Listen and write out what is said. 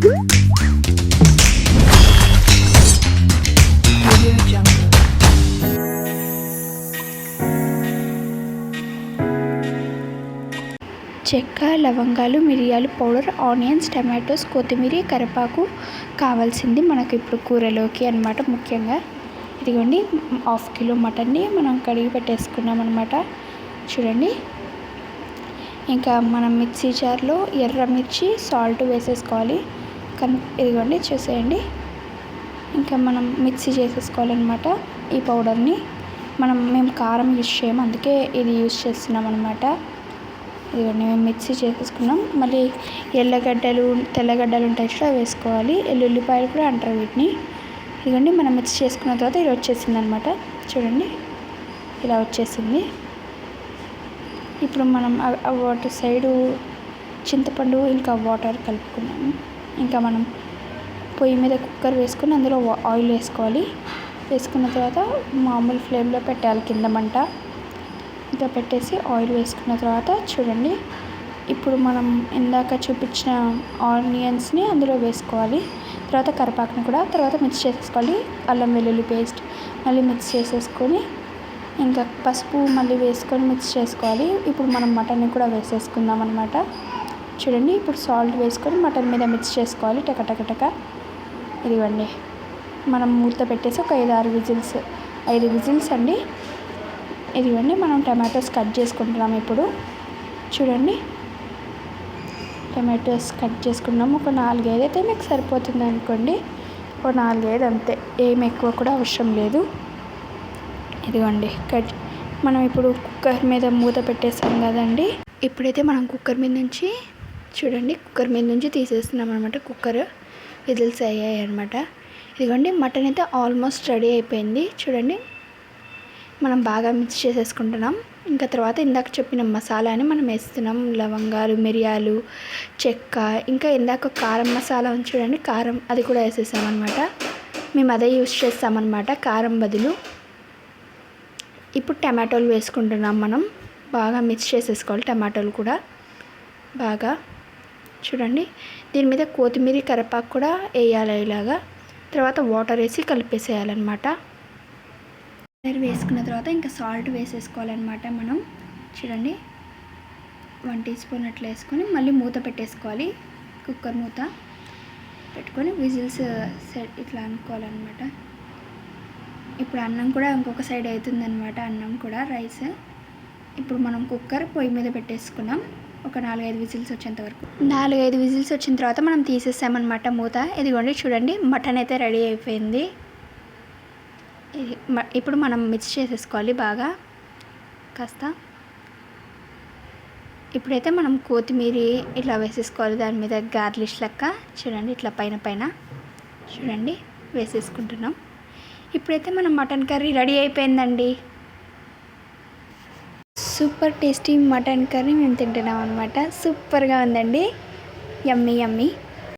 చెక్క, లవంగాలు, మిరియాలు పౌడర్, ఆనియన్స్, టమాటోస్, కొత్తిమీర, కరివేపాకు కావాల్సింది మనకు ఇప్పుడు కూరలోకి అన్నమాట. ముఖ్యంగా ఇదిగోండి 1/2 కిలో మటన్ని మనం కడిగి పెట్టేసుకున్నాం అనమాట. చూడండి, ఇంకా మనం మిక్సీ జార్లో ఎర్ర మిర్చి, సాల్ట్ వేసేసుకోవాలి. ఇదిగోండి చూసేయండి. ఇంకా మనం మిక్సీ చేసేసుకోవాలన్నమాట. ఈ పౌడర్ని మేము కారం యూజ్ చేయము, అందుకే ఇది యూజ్ చేస్తున్నాం అనమాట. ఇవన్నీ మేము మిక్సీ చేసేసుకున్నాం. మళ్ళీ ఎల్లగడ్డలు, తెల్లగడ్డలు ఉంటాయి చూడ వేసుకోవాలి. ఎల్లుల్లిపాయలు కూడా అంటారు వీటిని. ఇదిగోండి మనం మిక్స్ చేసుకున్న తర్వాత ఇలా వచ్చేసింది అనమాట. చూడండి, ఇలా వచ్చేసింది. ఇప్పుడు మనం వాటర్ సైడు చింతపండు ఇంకా వాటర్ కలుపుకున్నాము. ఇంకా మనం పొయ్యి మీద కుక్కర్ వేసుకొని అందులో ఆయిల్ వేసుకోవాలి. వేసుకున్న తర్వాత మామూలు ఫ్లేమ్లో పెట్టాలి, కింద మంట. ఇంకా పెట్టేసి ఆయిల్ వేసుకున్న తర్వాత చూడండి, ఇప్పుడు మనం ఇందాక చూపించిన ఆనియన్స్ని అందులో వేసుకోవాలి. తర్వాత కరివేపాకుని కూడా తర్వాత మిక్స్ చేసేసుకోవాలి. అల్లం వెల్లుల్లి పేస్ట్ మళ్ళీ మిక్స్ చేసేసుకొని ఇంకా పసుపు మళ్ళీ వేసుకొని మిక్స్ చేసుకోవాలి. ఇప్పుడు మనం మటన్ని కూడా వేసేసుకుందాం అనమాట. చూడండి, ఇప్పుడు సాల్ట్ వేసుకొని మటన్ మీద మిక్స్ చేసుకోవాలి టక. ఇదిగోండి మనం మూత పెట్టేసి ఒక 5 విజిల్స్ అండి. ఇదిగోండి మనం టమాటోస్ కట్ చేసుకుంటున్నాం ఇప్పుడు. చూడండి, టమాటోస్ కట్ చేసుకున్నాం. ఒక 4-5 అయితే మీకు సరిపోతుంది అనుకోండి. ఒక 4-5 అంతే, ఏం ఎక్కువ కూడా అవసరం లేదు. ఇదిగోండి మనం ఇప్పుడు కుక్కర్ మీద మూత పెట్టేసాం కదండి. ఇప్పుడైతే మనం కుక్కర్ మీద నుంచి తీసేస్తున్నాం అనమాట. కుక్కర్ విజిల్స్ అయ్యాయి అనమాట. ఇదిగోండి మటన్ అయితే ఆల్మోస్ట్ రెడీ అయిపోయింది. చూడండి, మనం బాగా మిక్స్ చేసేసుకుంటున్నాం. ఇంకా తర్వాత ఇందాక చెప్పిన మసాలాని మనం వేస్తున్నాం. లవంగాలు, మిరియాలు, చెక్క, ఇంకా ఇందాక కారం మసాలా ఉంది చూడండి, కారం అది కూడా వేసేసామన్నమాట. మేము అదే యూస్ చేస్తామన్నమాట కారం బదులు. ఇప్పుడు టమాటోలు వేసుకుంటున్నాం. మనం బాగా మిక్స్ చేసేసుకోవాలి టమాటోలు కూడా బాగా. చూడండి, దీని మీద కొత్తిమీర, కరివేపాకు కూడా వేయాలి ఇలాగా. తర్వాత వాటర్ వేసి కలిపేసేయాలన్నమాట. వేసుకున్న తర్వాత ఇంకా సాల్ట్ వేసేసుకోవాలన్నమాట మనం. చూడండి, 1 టీ స్పూన్ అట్లా వేసుకొని మళ్ళీ మూత పెట్టేసుకోవాలి. కుక్కర్ మూత పెట్టుకొని విజిల్స్ సెట్ ఇట్లా అనుకోవాలన్నమాట. ఇప్పుడు అన్నం కూడా ఇంకొక సైడ్ అవుతుందన్నమాట. అన్నం కూడా రైస్. ఇప్పుడు మనం కుక్కర్ పొయ్యి మీద పెట్టేసుకున్నాం. ఒక 4-5 విజిల్స్ వచ్చేంత వరకు. 4-5 విజిల్స్ వచ్చిన తర్వాత మనం తీసేసామన్నమాట మూత. ఇదిగోండి చూడండి, మటన్ అయితే రెడీ అయిపోయింది. ఇప్పుడు మనం మిక్స్ చేసేసుకోవాలి బాగా కాస్త. ఇప్పుడైతే మనం కొత్తిమీర ఇట్లా వేసేసుకోవాలి దాని మీద గార్లిష్ లెక్క. చూడండి, ఇట్లా పైన చూడండి వేసేసుకుంటున్నాం. ఇప్పుడైతే మన మటన్ కర్రీ రెడీ అయిపోయిందండి. సూపర్ టేస్టీ మటన్ కర్రీ మేము తింటున్నాం అనమాట. సూపర్గా ఉందండి, యమ్మీ.